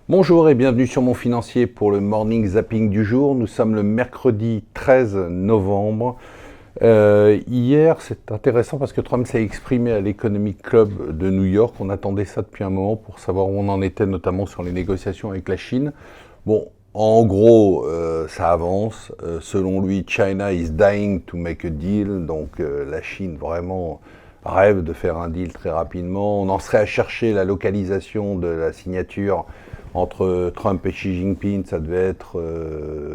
Bonjour et bienvenue sur Mon Financier pour le morning zapping du jour. Nous sommes le mercredi 13 novembre. Hier, c'est intéressant parce que Trump s'est exprimé à l'Economic Club de New York. On attendait ça depuis un moment pour savoir où on en était, notamment sur les négociations avec la Chine. Bon, en gros, ça avance. Selon lui, China is dying to make a deal. Donc la Chine vraiment rêve de faire un deal très rapidement. On en serait à chercher la localisation de la signature entre Trump et Xi Jinping. Ça devait être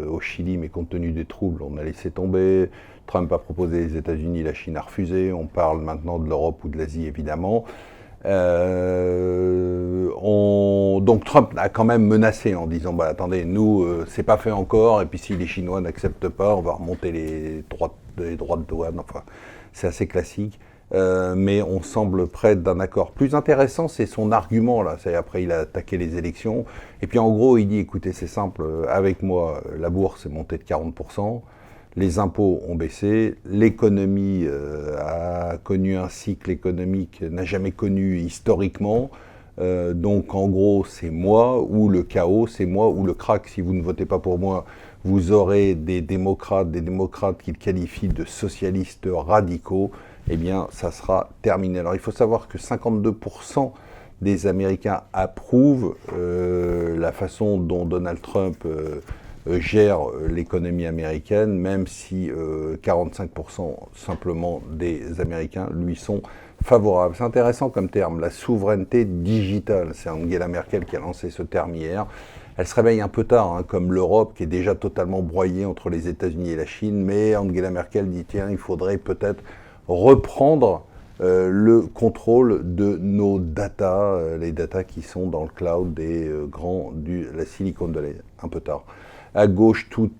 au Chili, mais compte tenu des troubles, on a laissé tomber. Trump a proposé les États-Unis, la Chine a refusé. On parle maintenant de l'Europe ou de l'Asie, évidemment. Donc Trump a quand même menacé en disant bah, attendez, nous, c'est pas fait encore, et puis si les Chinois n'acceptent pas, on va remonter les droits de douane. Enfin, c'est assez classique. Mais on semble près d'un accord. Plus intéressant, c'est son argument, là. C'est après, il a attaqué les élections. Et puis, en gros, il dit, écoutez, c'est simple, avec moi, la bourse est montée de 40%, les impôts ont baissé, l'économie a connu un cycle économique n'a jamais connu historiquement. Donc, en gros, c'est moi ou le chaos, c'est moi ou le crack. Si vous ne votez pas pour moi, vous aurez des démocrates qu'il qualifie de socialistes radicaux. Eh bien, ça sera terminé. Alors, il faut savoir que 52% des Américains approuvent la façon dont Donald Trump gère l'économie américaine, même si 45% simplement des Américains lui sont favorables. C'est intéressant comme terme, la souveraineté digitale. C'est Angela Merkel qui a lancé ce terme hier. Elle se réveille un peu tard, hein, comme l'Europe qui est déjà totalement broyée entre les États-Unis et la Chine, mais Angela Merkel dit tiens, il faudrait peut-être reprendre le contrôle de nos data, les data qui sont dans le cloud des grands de la Silicon Valley, un peu tard. À gauche, tout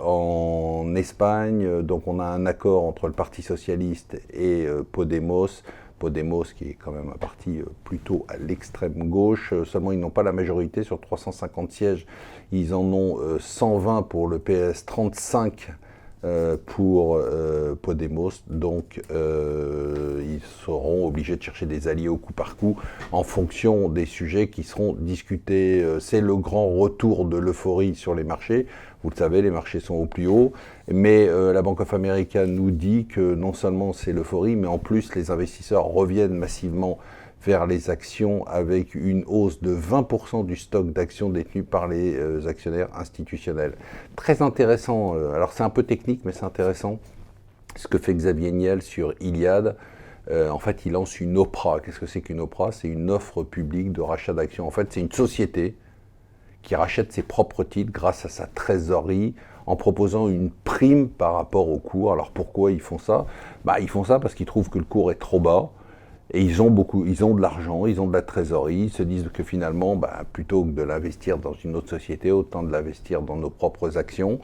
en Espagne, donc on a un accord entre le Parti Socialiste et Podemos. Podemos qui est quand même un parti plutôt à l'extrême gauche, seulement ils n'ont pas la majorité sur 350 sièges, ils en ont 120 pour le PS, 35 pour Podemos, donc ils seront obligés de chercher des alliés au coup par coup en fonction des sujets qui seront discutés. C'est le grand retour de l'euphorie sur les marchés. Vous le savez, les marchés sont au plus haut, mais la Bank of America nous dit que non seulement c'est l'euphorie, mais en plus les investisseurs reviennent massivement vers les actions avec une hausse de 20% du stock d'actions détenues par les actionnaires institutionnels. Très intéressant, alors c'est un peu technique mais c'est intéressant ce que fait Xavier Niel sur Iliad. En fait il lance une OPRA. Qu'est-ce que c'est qu'une OPRA? C'est une offre publique de rachat d'actions. En fait c'est une société qui rachète ses propres titres grâce à sa trésorerie en proposant une prime par rapport au cours. Alors pourquoi ils font ça? Ils font ça parce qu'ils trouvent que le cours est trop bas. Et ils ont de l'argent, ils ont de la trésorerie, ils se disent que finalement, plutôt que de l'investir dans une autre société, autant de l'investir dans nos propres actions.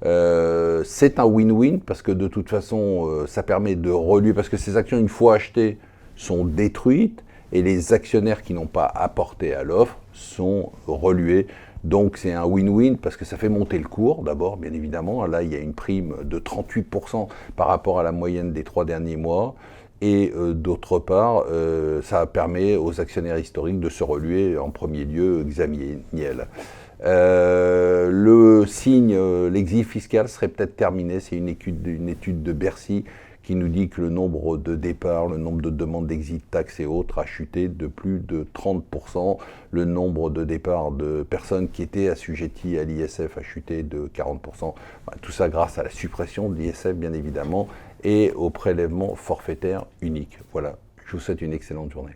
C'est un win-win parce que de toute façon, ça permet de reluer, parce que ces actions, une fois achetées, sont détruites et les actionnaires qui n'ont pas apporté à l'offre sont relués. Donc c'est un win-win parce que ça fait monter le cours d'abord, bien évidemment. Là, il y a une prime de 38% par rapport à la moyenne des 3 derniers mois. Et d'autre part, ça permet aux actionnaires historiques de se reluer, en premier lieu Xavier Niel. Le signe, l'exil fiscal serait peut-être terminé. C'est une étude de Bercy qui nous dit que le nombre de départs, le nombre de demandes d'exit taxes et autres a chuté de plus de 30%. Le nombre de départs de personnes qui étaient assujetties à l'ISF a chuté de 40%. Tout ça grâce à la suppression de l'ISF, bien évidemment, et au prélèvement forfaitaire unique. Voilà, je vous souhaite une excellente journée.